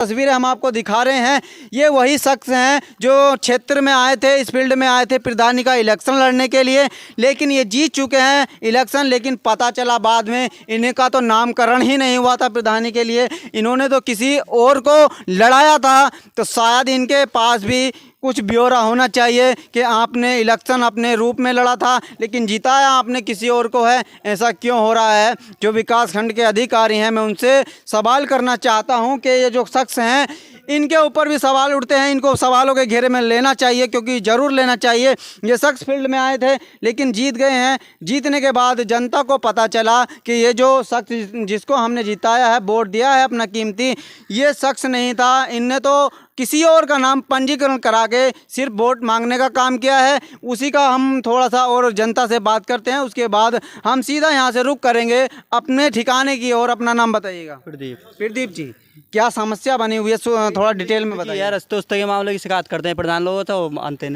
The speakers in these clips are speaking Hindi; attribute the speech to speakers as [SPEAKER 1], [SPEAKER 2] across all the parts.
[SPEAKER 1] तस्वीरें हम आपको दिखा रहे हैं, ये वही शख्स हैं जो क्षेत्र में आए थे, इस फील्ड में आए थे प्रधानी का इलेक्शन लड़ने के लिए, लेकिन ये जीत चुके हैं इलेक्शन। लेकिन पता चला बाद में इनका तो नामकरण ही नहीं हुआ था प्रधानी के लिए, इन्होंने तो किसी और को लड़ाया था। तो शायद इनके पास भी कुछ ब्यौरा होना चाहिए कि आपने इलेक्शन अपने रूप में लड़ा था लेकिन जिताया आपने किसी और को है, ऐसा क्यों हो रहा है। जो विकास खंड के अधिकारी हैं, मैं उनसे सवाल करना चाहता हूं कि ये जो शख्स हैं इनके ऊपर भी सवाल उठते हैं, इनको सवालों के घेरे में लेना चाहिए, क्योंकि ज़रूर लेना चाहिए। ये शख्स फील्ड में आए थे लेकिन जीत गए हैं। जीतने के बाद जनता को पता चला कि ये जो शख्स जिसको हमने जिताया है, वोट दिया है अपना कीमती, ये शख्स नहीं था। इनने तो किसी और का नाम पंजीकरण करा के सिर्फ वोट मांगने का काम किया है। उसी का हम थोड़ा सा और जनता से बात करते हैं, उसके बाद हम सीधा यहाँ से रुख करेंगे अपने ठिकाने की ओर। अपना नाम बताइएगा। प्रदीप जी, क्या समस्या बनी हुई है, थोड़ा डिटेल में बताइए।
[SPEAKER 2] यार रस्ते के मामले की शिकायत करते हैं प्रधान लोग, तो मानते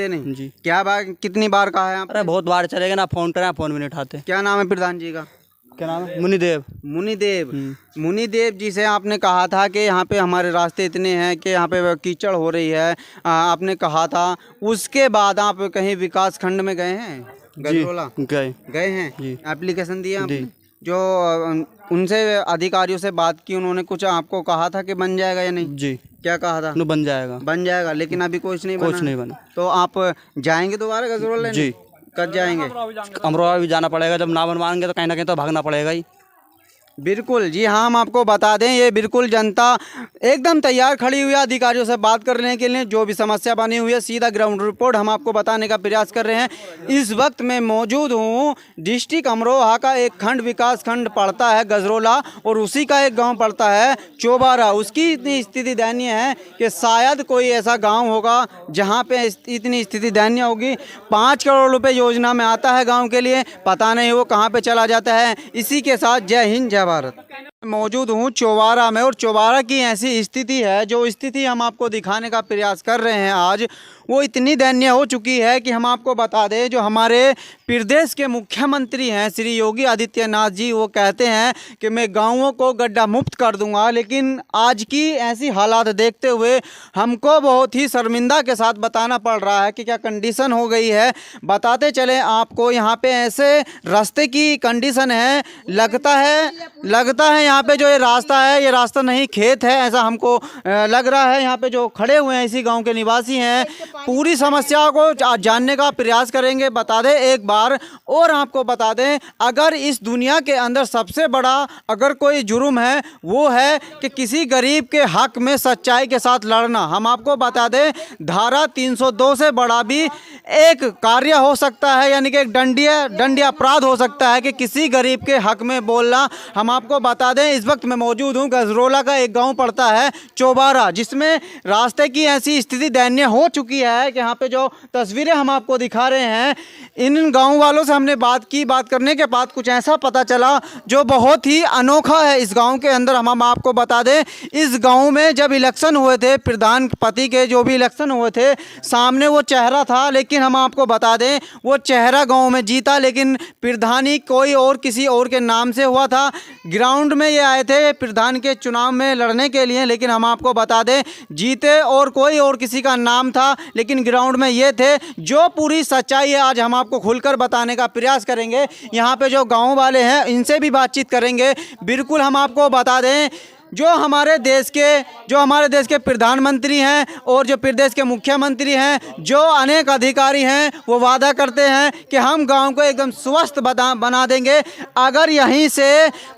[SPEAKER 2] नहीं जी।
[SPEAKER 1] क्या बार कितनी बार कहा है आप?
[SPEAKER 2] अरे बहुत बार चलेगा ना, फोन करें फोन भी नहीं उठाते।
[SPEAKER 1] क्या नाम है प्रधान जी का?
[SPEAKER 2] क्या नाम है? मुनिदेव।
[SPEAKER 1] मुनिदेव जी से आपने कहा था कि यहाँ पे हमारे रास्ते इतने हैं कि यहाँ पे कीचड़ हो रही है, आपने कहा था। उसके बाद आप कहीं विकास खंड में गए हैं? गजरोला गए हैं जी। एप्लीकेशन दिया आपने? जो उनसे अधिकारियों से बात की, उन्होंने कुछ आपको कहा था कि बन जाएगा या नहीं
[SPEAKER 2] जी?
[SPEAKER 1] क्या कहा था?
[SPEAKER 2] बन जाएगा,
[SPEAKER 1] लेकिन अभी कुछ नहीं बना। तो आप जाएंगे दोबारा गजरोला
[SPEAKER 2] जी?
[SPEAKER 1] कब जाएंगे?
[SPEAKER 2] अमरोहा भी जाना पड़ेगा, जब ना बनवाएंगे तो कहीं ना कहीं तो भागना पड़ेगा ही।
[SPEAKER 1] बिल्कुल जी हाँ, हम आपको बता दें, ये बिल्कुल जनता एकदम तैयार खड़ी हुई है अधिकारियों से बात करने के लिए। जो भी समस्या बनी हुई है सीधा ग्राउंड रिपोर्ट हम आपको बताने का प्रयास कर रहे हैं। इस वक्त मैं मौजूद हूँ डिस्ट्रिक्ट अमरोहा का एक खंड विकास खंड पड़ता है गजरोला, और उसी का एक गांव पड़ता है चौबारा। उसकी इतनी स्थिति दयनीय है कि शायद कोई ऐसा गाँव होगा जहाँ पे इतनी स्थिति दयनीय होगी। 5 करोड़ रुपये योजना में आता है गाँव के लिए, पता नहीं वो कहाँ पर चला जाता है। इसी के साथ जय हिंद जय भारत। मौजूद हूँ चौबारा में, और चौबारा की ऐसी स्थिति है, जो स्थिति हम आपको दिखाने का प्रयास कर रहे हैं आज, वो इतनी दयनीय हो चुकी है कि हम आपको बता दें, जो हमारे प्रदेश के मुख्यमंत्री हैं श्री योगी आदित्यनाथ जी, वो कहते हैं कि मैं गाँवों को गड्ढा मुक्त कर दूंगा। लेकिन आज की ऐसी हालात देखते हुए हमको बहुत ही शर्मिंदा के साथ बताना पड़ रहा है कि क्या कंडीशन हो गई है। बताते चलें आपको, यहाँ पे ऐसे रास्ते की कंडीशन है, लगता है यहाँ पे जो ये रास्ता है, ये रास्ता नहीं खेत है, ऐसा हमको लग रहा है। यहाँ पे जो खड़े हुए हैं इसी गांव के निवासी हैं। पूरी समस्या को जानने का प्रयास करेंगे। बता दें एक बार और आपको बता दें, अगर इस दुनिया के अंदर सबसे बड़ा अगर कोई जुर्म है वो है कि किसी गरीब के हक में सच्चाई के साथ लड़ना। हम आपको बता दें, धारा 302 से बड़ा भी एक कार्य हो सकता है, यानी कि एक दंडनीय अपराध हो सकता है कि किसी गरीब के हक में बोलना। हम आपको बता दें, इस वक्त मैं मौजूद हूँ गजरोला का एक गांव पड़ता है चौबारा, जिसमें रास्ते की ऐसी स्थिति दयनीय हो चुकी है कि यहाँ पे जो तस्वीरें हम आपको दिखा रहे हैं, इन गांव वालों से हमने बात करने के बाद कुछ ऐसा पता चला जो बहुत ही अनोखा है इस गांव के अंदर। हम आपको बता दें, इस गांव में जब इलेक्शन हुए थे, प्रधानपति के जो भी इलेक्शन हुए थे, सामने वो चेहरा था, लेकिन हम आपको बता दें वो चेहरा गाँव में जीता, लेकिन प्रधानी कोई और किसी और के नाम से हुआ था। ग्राउंड में ये आए थे प्रधान के चुनाव में लड़ने के लिए, लेकिन हम आपको बता दें जीते और कोई और किसी का नाम था, लेकिन ग्राउंड में ये थे। जो पूरी सच्चाई है आज हम आपको खुलकर बताने का प्रयास करेंगे। यहाँ पे जो गांव वाले हैं इनसे भी बातचीत करेंगे। बिल्कुल हम आपको बता दें, जो हमारे देश के प्रधानमंत्री हैं और जो प्रदेश के मुख्यमंत्री हैं, जो अनेक अधिकारी हैं, वो वादा करते हैं कि हम गांव को एकदम स्वस्थ बना देंगे। अगर यहीं से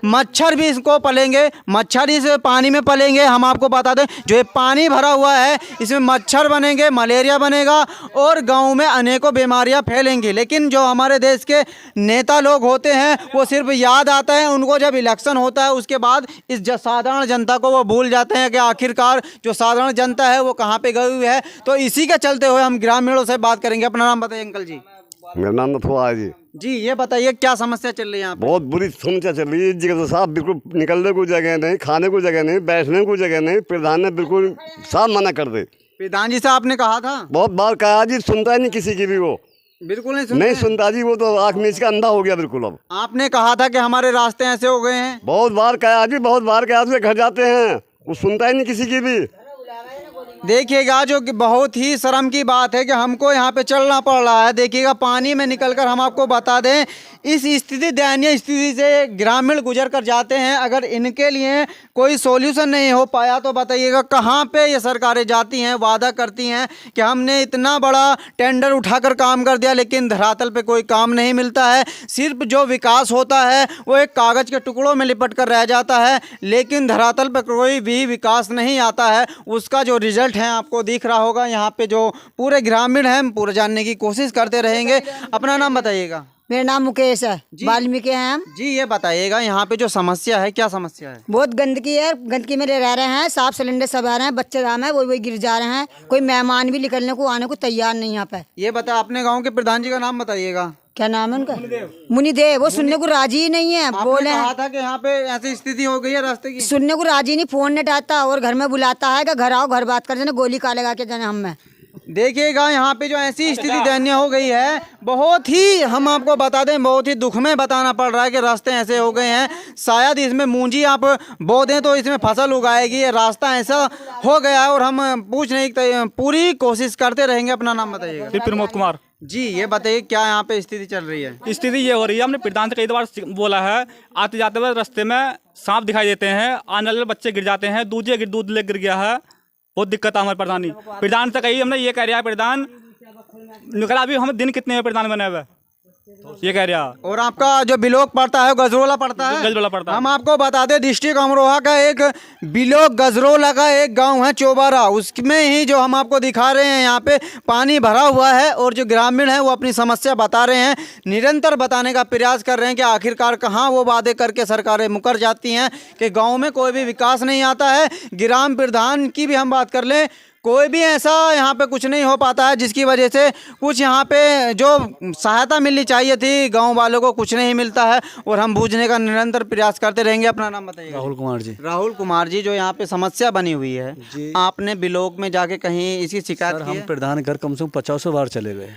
[SPEAKER 1] मच्छर भी इसको पलेंगे, मच्छर इस पानी में पलेंगे। हम आपको बता दें, जो ये पानी भरा हुआ है इसमें मच्छर बनेंगे, मलेरिया बनेगा और गाँव में अनेकों बीमारियाँ फैलेंगी। लेकिन जो हमारे देश के नेता लोग होते हैं वो सिर्फ याद आता है उनको जब इलेक्शन होता है, उसके बाद इस साधारण जनता को वो भूल जाते हैं कि आखिरकार जो साधारण जनता है वो कहाँ पे गई हुई है। तो इसी के चलते हुए हम ग्रामीणों से बात करेंगे। अपना नाम बताइए अंकल जी।
[SPEAKER 3] मेरा नाम नथुआ है
[SPEAKER 1] जी। ये बताइए क्या समस्या चल रही है यहाँ पे?
[SPEAKER 3] बहुत बुरी समस्या चल रही है इस जगह। तो साहब बिल्कुल निकलने को जगह नहीं, खाने को जगह नहीं, बैठने को जगह नहीं। प्रधान ने बिल्कुल साफ मना कर दे।
[SPEAKER 1] प्रधान जी से आपने कहा था?
[SPEAKER 3] बहुत बार कहा जी, सुनता ही नहीं किसी की भी। वो
[SPEAKER 1] बिल्कुल
[SPEAKER 3] नहीं सुनता जी, वो तो आँख मीच का अंधा हो गया बिल्कुल। अब
[SPEAKER 1] आपने कहा था कि हमारे रास्ते ऐसे हो गए हैं।
[SPEAKER 3] बहुत बार कहा जी, बहुत बार कहा, उसके घर जाते हैं वो सुनता ही नहीं किसी की भी।
[SPEAKER 1] देखिएगा, जो कि बहुत ही शर्म की बात है कि हमको यहाँ पे चलना पड़ रहा है। देखिएगा, पानी में निकलकर हम आपको बता दें, इस स्थिति, दयनीय स्थिति से ग्रामीण गुजर कर जाते हैं। अगर इनके लिए कोई सॉल्यूशन नहीं हो पाया तो बताइएगा कहाँ पे ये सरकारें जाती हैं, वादा करती हैं कि हमने इतना बड़ा टेंडर उठाकर काम कर दिया, लेकिन धरातल पे कोई काम नहीं मिलता है। सिर्फ जो विकास होता है वो एक कागज़ के टुकड़ों में लिपट कर रह जाता है, लेकिन धरातल पर कोई भी विकास नहीं आता है। उसका जो रिजल्ट है आपको दिख रहा होगा। यहाँ पे जो पूरे ग्रामीण हैं, हम पूरे जानने की कोशिश करते रहेंगे। अपना नाम बताइएगा।
[SPEAKER 4] मेरा नाम मुकेश है, वाल्मीकि हैं हम।
[SPEAKER 1] जी, ये बताइएगा यहाँ पे जो समस्या है, क्या समस्या है?
[SPEAKER 4] बहुत गंदगी है, गंदगी में रह रहे हैं, साफ सिलेंडर सब आ रहे हैं, बच्चे दाम है वही गिर जा रहे हैं, कोई मेहमान भी निकलने को आने को तैयार नहीं यहाँ पे।
[SPEAKER 1] ये बता, अपने गांव के प्रधान जी का नाम बताइएगा।
[SPEAKER 4] क्या नाम है उनका? मुनिदेव। वो सुनने को राजी ही नहीं है। बोले
[SPEAKER 1] कहा था कि यहाँ पे ऐसी स्थिति हो गई है रास्ते की।
[SPEAKER 4] सुनने को राजी नहीं, फोन नहीं उठाता और घर में बुलाता है कि घर आओ, घर बात कर जाने, गोली का लगा के जाने हम में।
[SPEAKER 1] देखिएगा, यहाँ पे जो ऐसी स्थिति दयनीय हो गई है, बहुत ही, हम आपको बता दें, बहुत ही दुख में बताना पड़ रहा है कि रास्ते ऐसे हो गए हैं। शायद इसमें मूंजी आप बो दें तो इसमें फसल उगाएगी, ये रास्ता ऐसा हो गया है। और हम पूछ नहीं, पूरी कोशिश करते रहेंगे। अपना नाम बताइएगा।
[SPEAKER 5] प्रमोद कुमार
[SPEAKER 1] जी, ये बताइए क्या यहाँ पे स्थिति चल रही है?
[SPEAKER 5] स्थिति ये हो रही है, हमने प्रधान से कई बार बोला है, आते जाते हुए रास्ते में सांप दिखाई देते हैं, आने वाले बच्चे गिर जाते हैं, दूध ले गिर गया है, बहुत दिक्कत है हमारे प्रधान से कही हमने, ये कह रहा है प्रधान निकला, अभी हम दिन कितने प्रधान बने हुए, ये कह रहा।
[SPEAKER 1] और आपका जो बिलोक पड़ता है, गजरोला पड़ता है।
[SPEAKER 5] गजरोला पड़ता है।
[SPEAKER 1] हम आपको बता दें, डिस्ट्रिक्ट अमरोहा का एक बिलोक गजरोला का एक गांव है चौबारा, उसमें ही जो हम आपको दिखा रहे हैं, यहाँ पे पानी भरा हुआ है। और जो ग्रामीण है वो अपनी समस्या बता रहे हैं, निरंतर बताने का प्रयास कर रहे हैं कि आखिरकार कहाँ वो वादे करके सरकारें मुकर जाती हैं कि गाँव में कोई भी विकास नहीं आता है। ग्राम प्रधान की भी हम बात कर लें, कोई भी ऐसा यहाँ पे कुछ नहीं हो पाता है, जिसकी वजह से कुछ यहाँ पे जो सहायता मिलनी चाहिए थी गांव वालों को, कुछ नहीं मिलता है। और हम बूझने का निरंतर प्रयास करते रहेंगे। अपना नाम बताइए।
[SPEAKER 2] राहुल कुमार जी।
[SPEAKER 1] राहुल कुमार जी, जो यहाँ पे समस्या बनी हुई है, आपने बिलोक में जाके कहीं इसकी शिकायत की
[SPEAKER 2] हम
[SPEAKER 1] है?
[SPEAKER 2] प्रधान घर कम से कम 50 बार चले गए,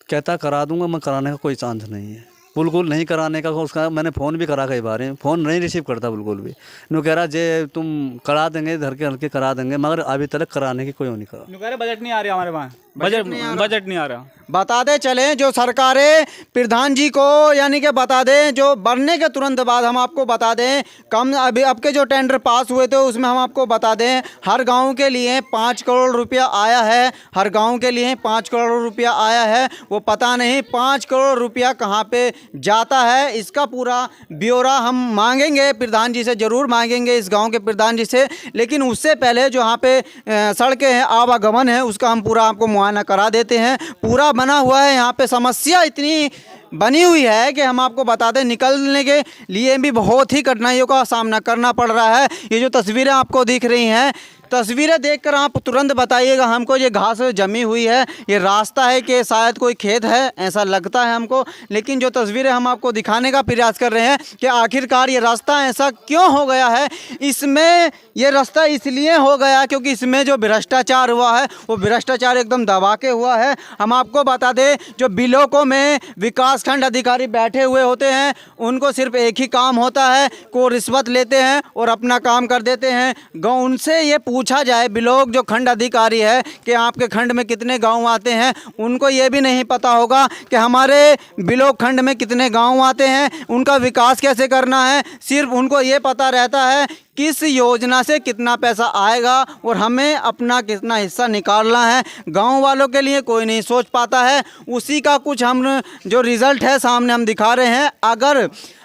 [SPEAKER 2] कहता करा दूंगा, मैं कराने का कोई चांस नहीं है, बिल्कुल नहीं कराने का। उसका मैंने फ़ोन भी करा कई बार, फ़ोन नहीं रिसीव करता बिल्कुल भी। नो कह रहा जे तुम करा देंगे, धर के हल्के करा देंगे, मगर अभी तक कराने की कोई नहीं करा।
[SPEAKER 5] बजट नहीं आ रहा हमारे पास, बजट नहीं आ रहा।
[SPEAKER 1] बताते चलें, जो सरकारें प्रधान जी को यानी कि बता दें, जो बनने के तुरंत बाद हम आपको बता दें, कम अभी अब के जो टेंडर पास हुए थे उसमें हम आपको बता दें, हर गांव के लिए 5 करोड़ रुपया आया है। हर गांव के लिए 5 करोड़ रुपया आया है। वो पता नहीं 5 करोड़ रुपया कहाँ पे जाता है, इसका पूरा ब्यौरा हम मांगेंगे प्रधान जी से, ज़रूर मांगेंगे इस गाँव के प्रधान जी से। लेकिन उससे पहले जो यहाँ पे सड़कें हैं, आवागमन है, उसका हम पूरा आपको मुआयना करा देते हैं। पूरा बना हुआ है। यहाँ पे समस्या इतनी बनी हुई है कि हम आपको बता दें, निकलने के लिए भी बहुत ही कठिनाइयों का सामना करना पड़ रहा है। ये जो तस्वीरें आपको दिख रही हैं, तस्वीरें देखकर आप तुरंत बताइएगा हमको, ये घास जमी हुई है, ये रास्ता है कि शायद कोई खेत है, ऐसा लगता है हमको। लेकिन जो तस्वीरें हम आपको दिखाने का प्रयास कर रहे हैं कि आखिरकार ये रास्ता ऐसा क्यों हो गया है। इसमें ये रास्ता इसलिए हो गया क्योंकि इसमें जो भ्रष्टाचार हुआ है वो भ्रष्टाचार एकदम दबा के हुआ है। हम आपको बता दें, जो बिलोकों में विकासखंड अधिकारी बैठे हुए होते हैं, उनको सिर्फ एक ही काम होता है, को रिश्वत लेते हैं और अपना काम कर देते हैं। गाँव उनसे ये पूछा जाए, बिलोक जो खंड अधिकारी है, कि आपके खंड में कितने गांव आते हैं, उनको ये भी नहीं पता होगा कि हमारे बिलोक खंड में कितने गांव आते हैं, उनका विकास कैसे करना है। सिर्फ उनको ये पता रहता है किस योजना से कितना पैसा आएगा और हमें अपना कितना हिस्सा निकालना है। गांव वालों के लिए कोई नहीं सोच पाता है। उसी का कुछ हम जो रिज़ल्ट है सामने हम दिखा रहे हैं।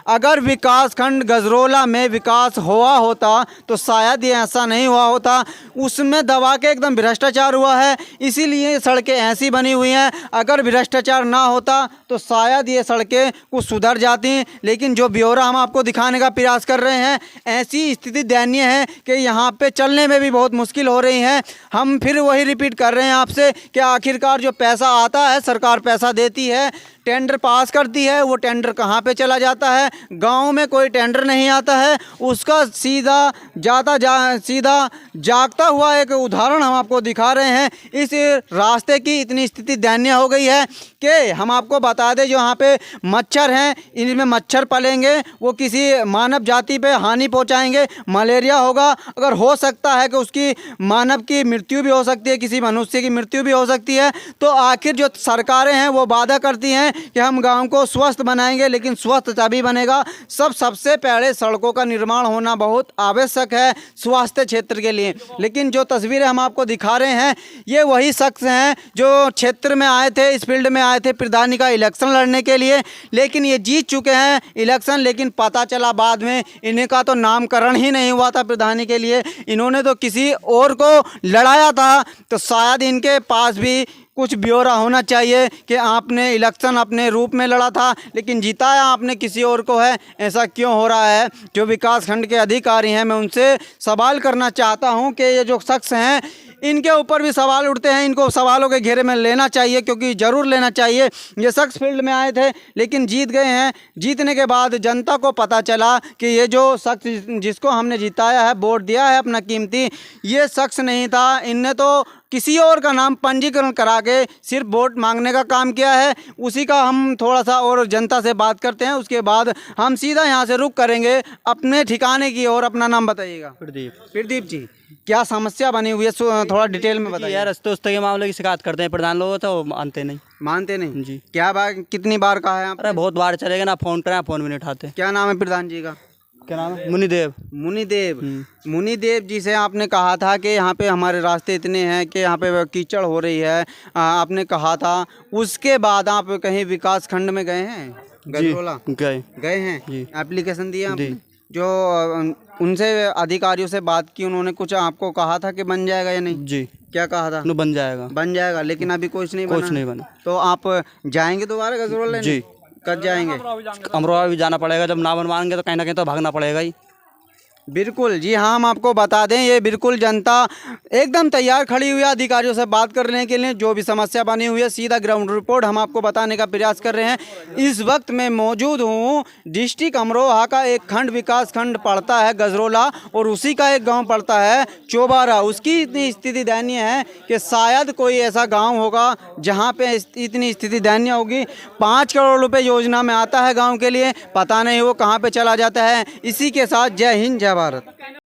[SPEAKER 1] अगर विकासखंड गजरोला में विकास हुआ होता तो शायद ये ऐसा नहीं हुआ होता। उसमें दबा के एकदम भ्रष्टाचार हुआ है, इसीलिए सड़कें ऐसी बनी हुई हैं। अगर भ्रष्टाचार ना होता तो शायद ये सड़कें कुछ सुधर जाती। लेकिन जो ब्यौरा हम आपको दिखाने का प्रयास कर रहे हैं, ऐसी स्थिति दयनीय है कि यहाँ पे चलने में भी बहुत मुश्किल हो रही है। हम फिर वही रिपीट कर रहे हैं आपसे कि आखिरकार जो पैसा आता है, सरकार पैसा देती है, टेंडर पास करती है, वो टेंडर कहाँ पे चला जाता है? गांव में कोई टेंडर नहीं आता है, उसका सीधा जागता हुआ एक उदाहरण हम आपको दिखा रहे हैं। इस रास्ते की इतनी स्थिति दयनीय हो गई है कि हम आपको बता दें, जो यहाँ पे मच्छर हैं, इनमें मच्छर पलेंगे, वो किसी मानव जाति पे हानि पहुँचाएंगे, मलेरिया होगा, अगर हो सकता है कि उसकी मानव की मृत्यु भी हो सकती है, किसी मनुष्य की मृत्यु भी हो सकती है। तो आखिर जो सरकारें हैं वो वादा करती हैं कि हम गांव को स्वस्थ बनाएंगे, लेकिन स्वस्थ तभी बनेगा सबसे पहले सड़कों का निर्माण होना बहुत आवश्यक है स्वास्थ्य क्षेत्र के लिए। लेकिन जो तस्वीरें हम आपको दिखा रहे हैं, ये वही शख्स हैं जो क्षेत्र में आए थे, इस फील्ड में आए थे प्रधानी का इलेक्शन लड़ने के लिए, लेकिन ये जीत चुके हैं इलेक्शन। लेकिन पता चला बाद में इनका तो नामकरण ही नहीं हुआ था प्रधानी के लिए, इन्होंने तो किसी और को लड़ाया था। तो शायद इनके पास भी कुछ ब्यौरा होना चाहिए कि आपने इलेक्शन अपने रूप में लड़ा था, लेकिन जिताया आपने किसी और को है, ऐसा क्यों हो रहा है? जो विकास खंड के अधिकारी हैं, मैं उनसे सवाल करना चाहता हूं कि ये जो शख्स हैं, इनके ऊपर भी सवाल उठते हैं, इनको सवालों के घेरे में लेना चाहिए, क्योंकि ज़रूर लेना चाहिए। ये शख्स फील्ड में आए थे लेकिन जीत गए हैं। जीतने के बाद जनता को पता चला कि ये जो शख्स जिसको हमने जिताया है, वोट दिया है अपना कीमती, ये शख्स नहीं था। इनने तो किसी और का नाम पंजीकरण करा के सिर्फ वोट मांगने का काम किया है। उसी का हम थोड़ा सा और जनता से बात करते हैं, उसके बाद हम सीधा यहाँ से रुक करेंगे अपने ठिकाने की ओर। अपना नाम बताइएगा। प्रदीप जी, क्या समस्या बनी हुई है, थोड़ा डिटेल में बताइए।
[SPEAKER 6] यार रस्ते उस्ते के मामले की शिकायत करते हैं प्रधान लोग, तो मानते नहीं।
[SPEAKER 1] मानते नहीं
[SPEAKER 6] जी।
[SPEAKER 1] क्या बात, कितनी बार कहा है आप?
[SPEAKER 6] अरे बहुत बार चलेगा ना, फ़ोन करें फ़ोन भी नहीं उठाते।
[SPEAKER 1] क्या नाम है प्रधान जी का?
[SPEAKER 6] क्या नाम है? मुनिदेव।
[SPEAKER 1] मुनिदेव जी से आपने कहा था कि यहाँ पे हमारे रास्ते इतने हैं कि यहाँ पे कीचड़ हो रही है, आपने कहा था। उसके बाद आप कहीं विकास खंड में गए हैं? गजरोला गए हैं? एप्लीकेशन दिया आपने? जो उनसे अधिकारियों से बात की, उन्होंने कुछ आपको कहा था कि बन जाएगा या नहीं?
[SPEAKER 6] जी।
[SPEAKER 1] क्या कहा था?
[SPEAKER 6] बन जाएगा।
[SPEAKER 1] बन जाएगा, लेकिन अभी कुछ नहीं बना।
[SPEAKER 6] कुछ नहीं बना।
[SPEAKER 1] तो आप जाएंगे दोबारा गजरोला?
[SPEAKER 6] जी।
[SPEAKER 1] कब जाएंगे?
[SPEAKER 6] अमरोहा भी जाना पड़ेगा, जब ना बनवाएंगे तो कहीं ना कहीं तो भागना पड़ेगा ही।
[SPEAKER 1] बिल्कुल जी हाँ, हम आपको बता दें, ये बिल्कुल जनता एकदम तैयार खड़ी हुई है अधिकारियों से बात करने के लिए। जो भी समस्या बनी हुई है, सीधा ग्राउंड रिपोर्ट हम आपको बताने का प्रयास कर रहे हैं। इस वक्त मैं मौजूद हूँ डिस्ट्रिक्ट अमरोहा का एक खंड विकास खंड पड़ता है गजरोला, और उसी का एक गांव पड़ता है चोबारा। उसकी इतनी स्थिति दयनीय है कि शायद कोई ऐसा गाँव होगा जहाँ पे इतनी स्थिति दयनीय होगी। 5 करोड़ रुपये योजना में आता है गाँव के लिए, पता नहीं वो कहाँ पर चला जाता है। इसी के साथ जय हिंद, जय भारत।